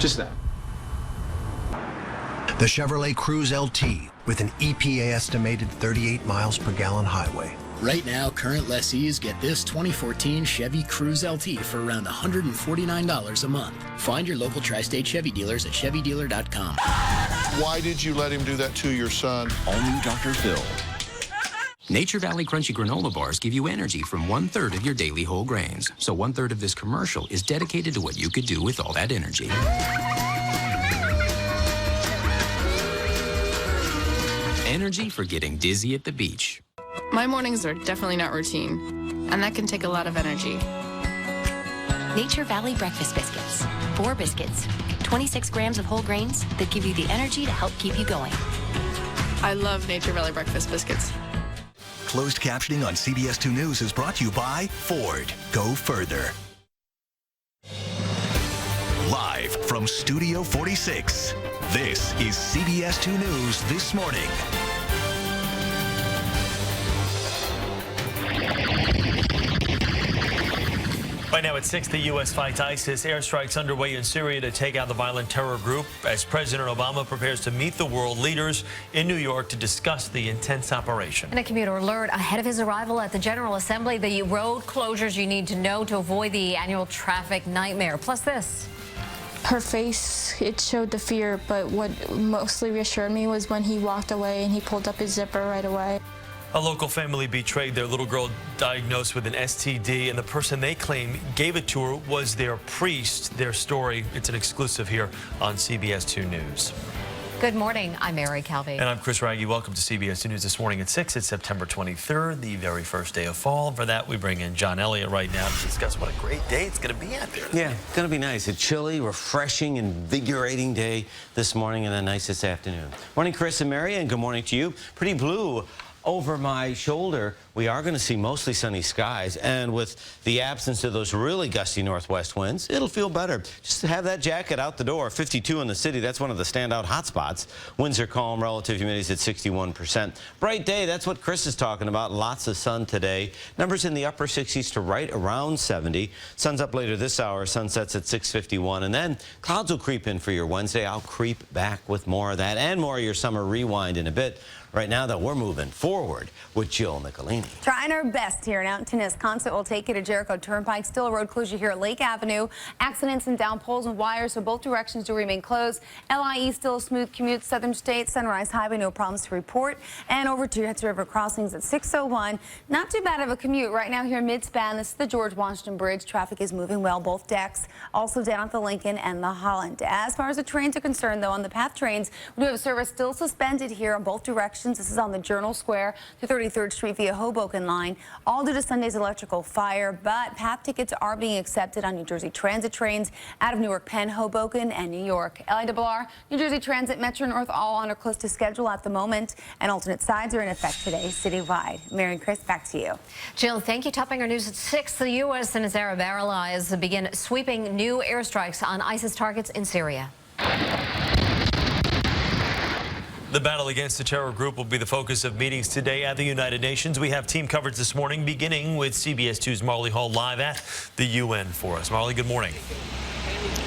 Just that. The Chevrolet Cruze LT with an EPA estimated 38 miles per gallon highway. Right now, current lessees get this 2014 Chevy Cruze LT for around $149 a month. Find your local tri-state Chevy dealers at ChevyDealer.com. Why did you let him do that to your son? All new Dr. Phil. Nature Valley Crunchy Granola Bars give you energy from 1/3 of your daily whole grains. So 1/3 of this commercial is dedicated to what you could do with all that energy. Energy for getting dizzy at the beach. My mornings are definitely not routine, and that can take a lot of energy. Nature Valley Breakfast Biscuits. 4 biscuits, 26 grams of whole grains that give you the energy to help keep you going. I love Nature Valley Breakfast Biscuits. Closed captioning on CBS 2 News is brought to you by Ford. Go further. Live from Studio 46, this is CBS 2 News This Morning. Right now at 6, the U.S. fights ISIS. Airstrikes underway in Syria to take out the violent terror group as President Obama prepares to meet the world leaders in New York to discuss the intense operation. And a commuter alert ahead of his arrival at the General Assembly, the road closures you need to know to avoid the annual traffic nightmare. Plus this. Her face, it showed the fear, but what mostly reassured me was when he walked away and he pulled up his zipper right away. A local family betrayed their little girl diagnosed with an STD, and the person they claim gave it to her was their priest. Their story, it's an exclusive here on CBS 2 News. Good morning. I'm Mary Calvi. And I'm Chris Raggi. Welcome to CBS 2 News This Morning at 6. It's September 23rd, the very first day of fall. For that, we bring in John Elliott right now to discuss what a great day it's going to be out there. Yeah, it's going to be nice. A chilly, refreshing, invigorating day this morning and then nice this afternoon. Morning, Chris and Mary, and good morning to you. Pretty blue over my shoulder. We are going to see mostly sunny skies, and with the absence of those really gusty northwest winds, it'll feel better. Just have that jacket out the door. 52 in the city. That's one of the standout hot spots. Winds are calm. Relative humidity is at 61%. Bright day. That's what Chris is talking about. Lots of sun today. Numbers in the upper 60s to right around 70. Sun's up later this hour. Sunsets at 6:51, and then clouds will creep in for your Wednesday. I'll creep back with more of that and more of your summer rewind in a bit. Right now, though, we're moving forward with Jill Nicolini. Trying our best here in Alton. Constant will take you to Jericho Turnpike. Still a road closure here at Lake Avenue. Accidents and down poles and wires, so both directions do remain closed. LIE still a smooth commute. Southern State, Sunrise Highway, no problems to report. And over to Hudson River Crossings at 6:01. Not too bad of a commute right now here in mid-span. This is the George Washington Bridge. Traffic is moving well, both decks. Also down at the Lincoln and the Holland. As far as the trains are concerned, though, on the PATH trains, we do have service still suspended here on both directions. This is on the Journal Square to 33rd Street via Hoboken line, all due to Sunday's electrical fire. But PATH tickets are being accepted on New Jersey Transit trains out of Newark, Penn, Hoboken, and New York. LIRR, New Jersey Transit, Metro North, all on or close to schedule at the moment, and alternate sides are in effect today citywide. Mary and Chris, back to you. Jill, thank you. Topping our news at 6, the U.S. and its Arab allies begin sweeping new airstrikes on ISIS targets in Syria. The battle against the terror group will be the focus of meetings today at the United Nations. We have team coverage this morning, beginning with CBS 2's Marley Hall live at the UN for us. Marley, good morning.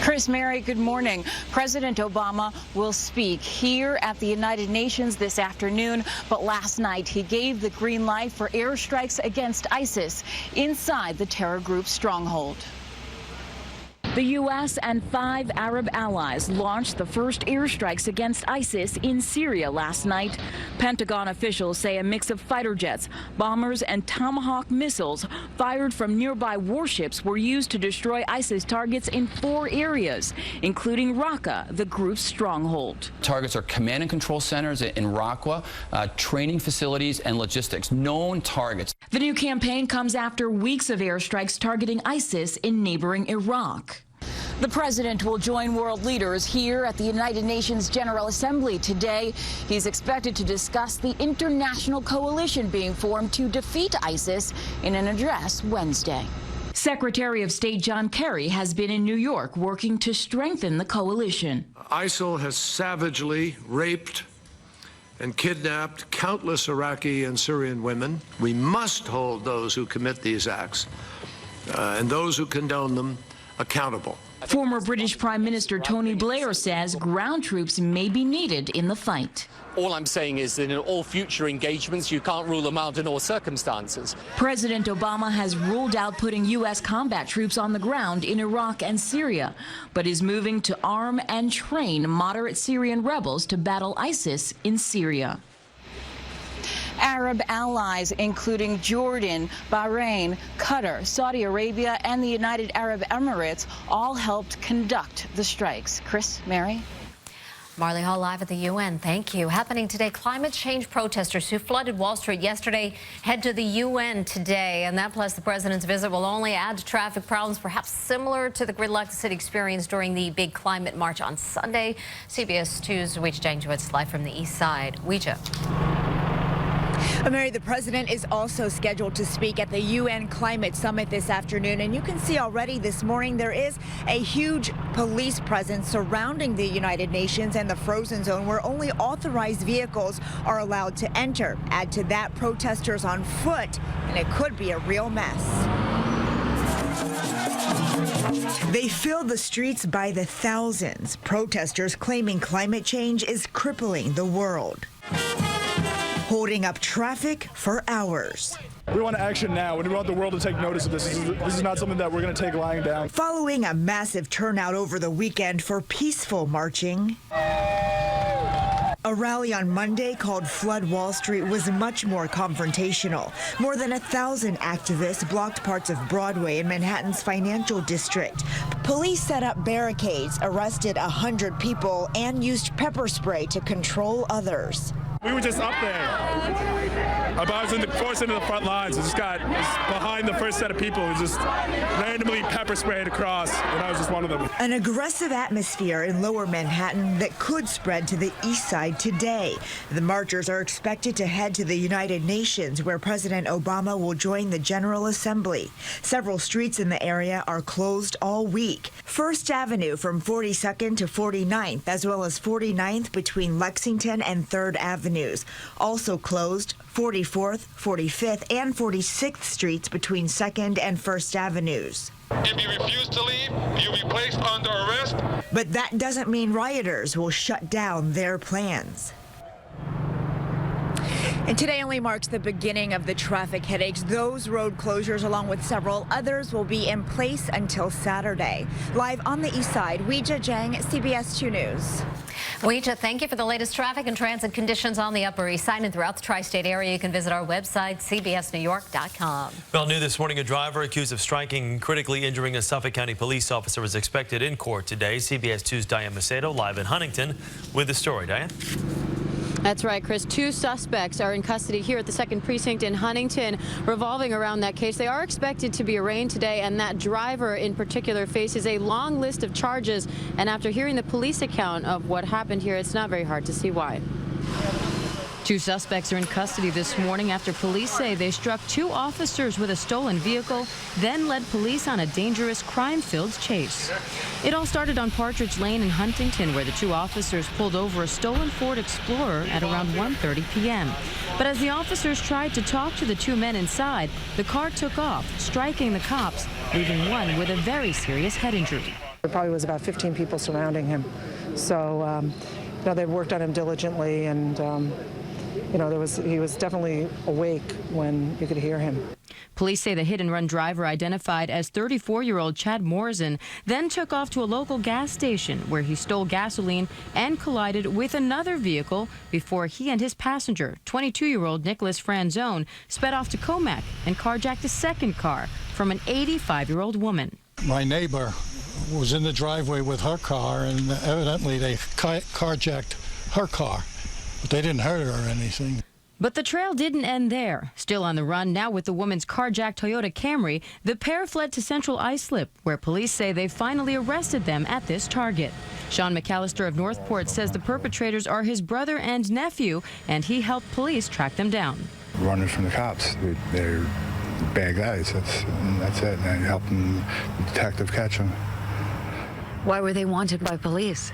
Chris, Mary, good morning. President Obama will speak here at the United Nations this afternoon, but last night he gave the green light for airstrikes against ISIS inside the terror group's stronghold. The U.S. and 5 Arab allies launched the first airstrikes against ISIS in Syria last night. Pentagon officials say a mix of fighter jets, bombers, and Tomahawk missiles fired from nearby warships were used to destroy ISIS targets in 4 areas, including Raqqa, the group's stronghold. Targets are command and control centers in Raqqa, training facilities, and logistics, known targets. The new campaign comes after weeks of airstrikes targeting ISIS in neighboring Iraq. The president will join world leaders here at the United Nations General Assembly today. He's expected to discuss the international coalition being formed to defeat ISIS in an address Wednesday. Secretary of State John Kerry has been in New York working to strengthen the coalition. ISIL has savagely raped and kidnapped countless Iraqi and Syrian women. We must hold those who commit these acts and those who condone them accountable. Former British Prime Minister Tony Blair says ground troops may be needed in the fight. All I'm saying is that in all future engagements, you can't rule them out in all circumstances. President Obama has ruled out putting U.S. combat troops on the ground in Iraq and Syria, but is moving to arm and train moderate Syrian rebels to battle ISIS in Syria. Arab allies, including Jordan, Bahrain, Qatar, Saudi Arabia, and the United Arab Emirates, all helped conduct the strikes. Chris, Mary? Marley Hall live at the UN. Thank you. Happening today, climate change protesters who flooded Wall Street yesterday head to the UN today. And that plus the president's visit will only add to traffic problems, perhaps similar to the gridlock the city experienced during the big climate march on Sunday. CBS 2's Weijia Jang joins live from the east side. Weijia. Mary, the president is also scheduled to speak at the UN Climate Summit this afternoon, and you can see already this morning there is a huge police presence surrounding the United Nations and the frozen zone where only authorized vehicles are allowed to enter. Add to that protesters on foot, and it could be a real mess. They fill the streets by the thousands, protesters claiming climate change is crippling the world, holding up traffic for hours. We want action now, and we want the world to take notice of this. This is not something that we're going to take lying down. Following a massive turnout over the weekend for peaceful marching, a rally on Monday called Flood Wall Street was much more confrontational. More than 1,000 activists blocked parts of Broadway in Manhattan's financial district. Police set up barricades, arrested 100 people, and used pepper spray to control others. We were just up there. I was forced into the front lines. I just got behind the first set of people who just randomly pepper sprayed across, and I was just one of them. An aggressive atmosphere in lower Manhattan that could spread to the east side today. The marchers are expected to head to the United Nations, where President Obama will join the General Assembly. Several streets in the area are closed all week. First Avenue from 42nd to 49th, as well as 49th between Lexington and 3rd Avenues. Also closed 44th, 45th, and 46th Streets between 2nd and 1st Avenues. If you refuse to leave, you'll be placed under arrest. But that doesn't mean rioters will shut down their plans. And today only marks the beginning of the traffic headaches. Those road closures, along with several others, will be in place until Saturday. Live on the east side, Weijia Jang, CBS 2 News. Weijia, thank you for the latest traffic and transit conditions on the Upper East Side and throughout the tri-state area. You can visit our website, cbsnewyork.com. Well, new this morning, a driver accused of striking and critically injuring a Suffolk County police officer is expected in court today. CBS 2's Diane Macedo live in Huntington with the story. Diane? That's right, Chris. 2 suspects are in custody here at the 2nd Precinct in Huntington, revolving around that case. They are expected to be arraigned today, and that driver in particular faces a long list of charges. And after hearing the police account of what happened here, it's not very hard to see why. 2 suspects are in custody this morning after police say they struck 2 officers with a stolen vehicle, then led police on a dangerous crime-filled chase. It all started on Partridge Lane in Huntington, where the 2 officers pulled over a stolen Ford Explorer at around 1:30 p.m. But as the officers tried to talk to the 2 men inside, the car took off, striking the cops, leaving one with a very serious head injury. There probably was about 15 people surrounding him. So, they worked on him diligently, and he was definitely awake when you could hear him. Police say the hit-and-run driver, identified as 34-year-old Chad Morrison, then took off to a local gas station where he stole gasoline and collided with another vehicle before he and his passenger, 22-year-old Nicholas Franzone, sped off to Comac and carjacked a second car from an 85-year-old woman. My neighbor was in the driveway with her car, and evidently they carjacked her car. But they didn't hurt her or anything. But the trail didn't end there. Still on the run now with the woman's carjacked Toyota Camry, the pair fled to Central Islip, where police say they finally arrested them at this target. Sean McAllister of Northport says the perpetrators are his brother and nephew, and he helped police track them down. Running from the cops. They're bad guys. That's it. And helping the detective catch them. Why were they wanted by police?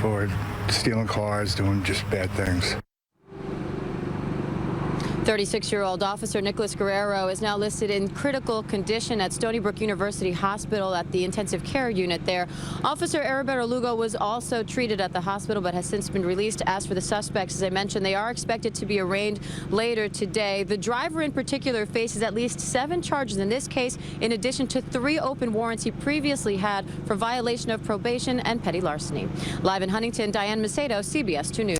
For stealing cars, doing just bad things. 36-year-old Officer Nicholas Guerrero is now listed in critical condition at Stony Brook University Hospital at the intensive care unit there. Officer Arabella Lugo was also treated at the hospital but has since been released. As for the suspects, as I mentioned, they are expected to be arraigned later today. The driver in particular faces at least 7 charges in this case, in addition to 3 open warrants he previously had for violation of probation and petty larceny. Live in Huntington, Diane Macedo, CBS 2 News.